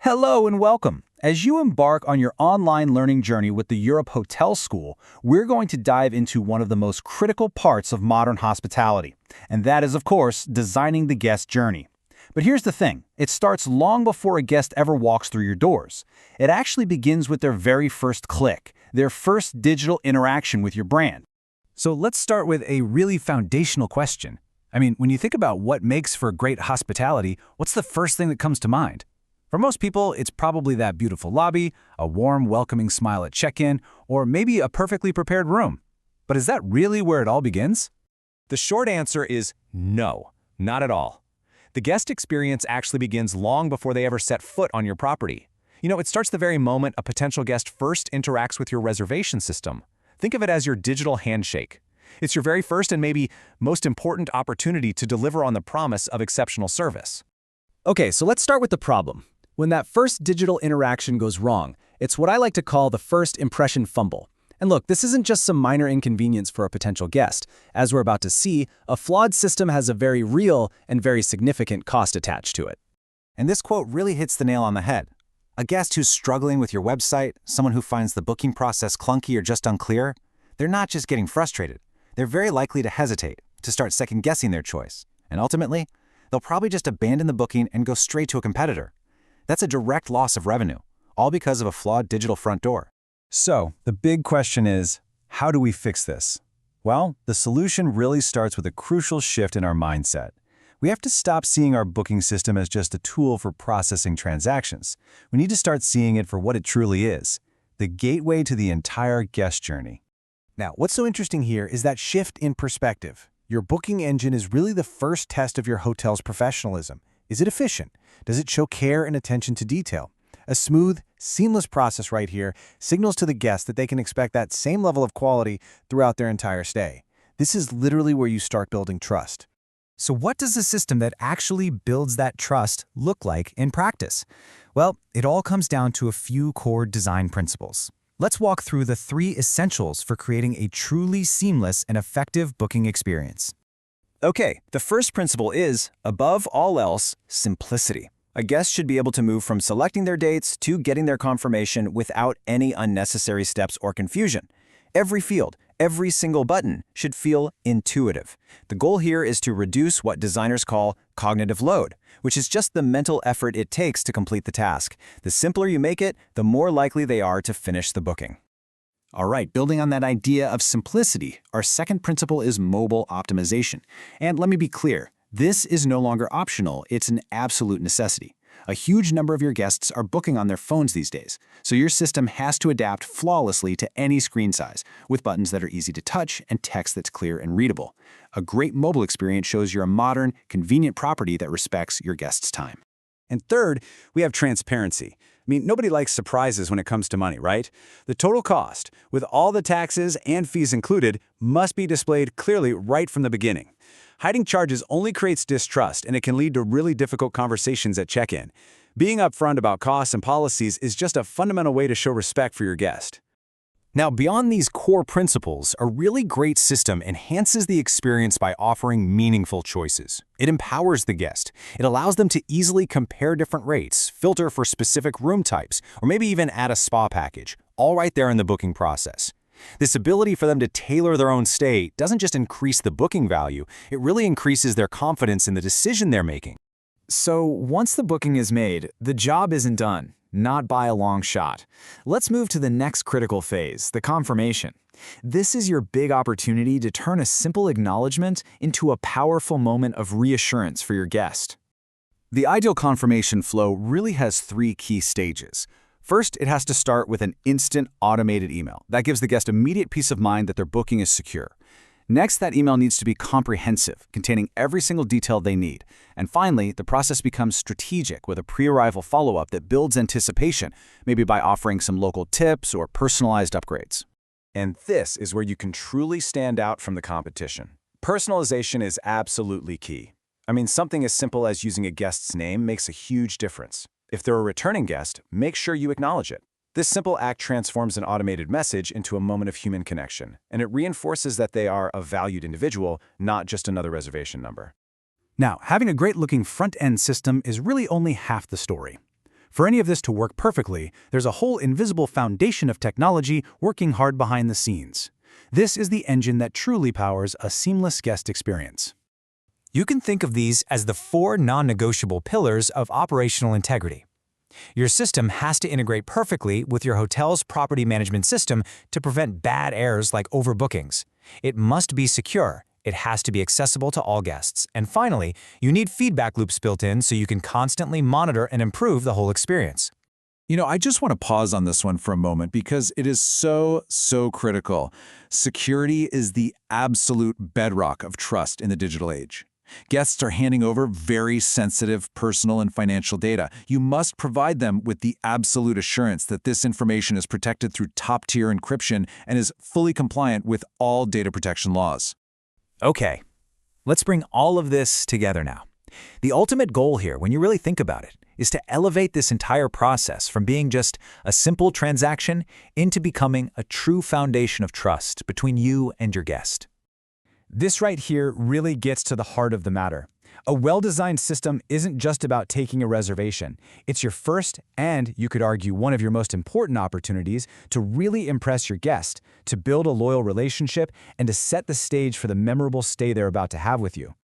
Hello and welcome. As you embark on your online learning journey with the Europe Hotel School, we're going to dive into one of the most critical parts of modern hospitality, and that is, of course, designing the guest journey. But here's the thing, it starts long before a guest ever walks through your doors. It actually begins with their very first click, their first digital interaction with your brand. So let's start with a really foundational question. When you think about what makes for great hospitality, what's the first thing that comes to mind? For most people, it's probably that beautiful lobby, a warm, welcoming smile at check-in, or maybe a perfectly prepared room. But is that really where it all begins? The short answer is no, not at all. The guest experience actually begins long before they ever set foot on your property. It starts the very moment a potential guest first interacts with your reservation system. Think of it as your digital handshake. It's your very first and maybe most important opportunity to deliver on the promise of exceptional service. Okay, so let's start with the problem. When that first digital interaction goes wrong, it's what I like to call the first impression fumble. And look, this isn't just some minor inconvenience for a potential guest. As we're about to see, a flawed system has a very real and very significant cost attached to it. And this quote really hits the nail on the head. A guest who's struggling with your website, someone who finds the booking process clunky or just unclear, they're not just getting frustrated. They're very likely to hesitate, to start second-guessing their choice. And ultimately, they'll probably just abandon the booking and go straight to a competitor. That's a direct loss of revenue, all because of a flawed digital front door. So, the big question is, how do we fix this? Well, the solution really starts with a crucial shift in our mindset. We have to stop seeing our booking system as just a tool for processing transactions. We need to start seeing it for what it truly is, the gateway to the entire guest journey. Now, what's so interesting here is that shift in perspective. Your booking engine is really the first test of your hotel's professionalism. Is it efficient? Does it show care and attention to detail? A smooth, seamless process right here signals to the guest that they can expect that same level of quality throughout their entire stay. This is literally where you start building trust. So what does a system that actually builds that trust look like in practice? Well, it all comes down to a few core design principles. Let's walk through the 3 essentials for creating a truly seamless and effective booking experience. Okay, the first principle is, above all else, simplicity. A guest should be able to move from selecting their dates to getting their confirmation without any unnecessary steps or confusion. Every field, every single button should feel intuitive. The goal here is to reduce what designers call cognitive load, which is just the mental effort it takes to complete the task. The simpler you make it, the more likely they are to finish the booking. All right, building on that idea of simplicity, our second principle is mobile optimization. And let me be clear, this is no longer optional, it's an absolute necessity. A huge number of your guests are booking on their phones these days, so your system has to adapt flawlessly to any screen size, with buttons that are easy to touch and text that's clear and readable. A great mobile experience shows you're a modern, convenient property that respects your guests' time. And third, we have transparency. Nobody likes surprises when it comes to money, right? The total cost, with all the taxes and fees included, must be displayed clearly right from the beginning. Hiding charges only creates distrust, and it can lead to really difficult conversations at check-in. Being upfront about costs and policies is just a fundamental way to show respect for your guest. Now, beyond these core principles, a really great system enhances the experience by offering meaningful choices. It empowers the guest. It allows them to easily compare different rates, filter for specific room types, or maybe even add a spa package, all right there in the booking process. This ability for them to tailor their own stay doesn't just increase the booking value, it really increases their confidence in the decision they're making. So once the booking is made, the job isn't done. Not by a long shot. Let's move to the next critical phase, the confirmation. This is your big opportunity to turn a simple acknowledgement into a powerful moment of reassurance for your guest. The ideal confirmation flow really has 3 key stages. First, it has to start with an instant automated email. That gives the guest immediate peace of mind that their booking is secure. Next, that email needs to be comprehensive, containing every single detail they need. And finally, the process becomes strategic with a pre-arrival follow-up that builds anticipation, maybe by offering some local tips or personalized upgrades. And this is where you can truly stand out from the competition. Personalization is absolutely key. Something as simple as using a guest's name makes a huge difference. If they're a returning guest, make sure you acknowledge it. This simple act transforms an automated message into a moment of human connection, and it reinforces that they are a valued individual, not just another reservation number. Now, having a great-looking front-end system is really only half the story. For any of this to work perfectly, there's a whole invisible foundation of technology working hard behind the scenes. This is the engine that truly powers a seamless guest experience. You can think of these as the 4 non-negotiable pillars of operational integrity. Your system has to integrate perfectly with your hotel's property management system to prevent bad errors like overbookings. It must be secure. It has to be accessible to all guests. And finally, you need feedback loops built in so you can constantly monitor and improve the whole experience. I just want to pause on this one for a moment because it is so critical. Security is the absolute bedrock of trust in the digital age. Guests are handing over very sensitive personal and financial data. You must provide them with the absolute assurance that this information is protected through top-tier encryption and is fully compliant with all data protection laws. Okay, let's bring all of this together now. The ultimate goal here, when you really think about it, is to elevate this entire process from being just a simple transaction into becoming a true foundation of trust between you and your guest. This right here really gets to the heart of the matter. A well-designed system isn't just about taking a reservation. It's your first and, you could argue, one of your most important opportunities to really impress your guest, to build a loyal relationship, and to set the stage for the memorable stay they're about to have with you.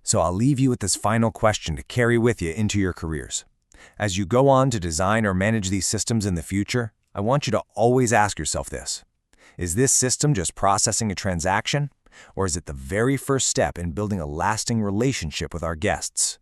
So I'll leave you with this final question to carry with you into your careers. As you go on to design or manage these systems in the future, I want you to always ask yourself this. Is this system just processing a transaction? Or is it the very first step in building a lasting relationship with our guests?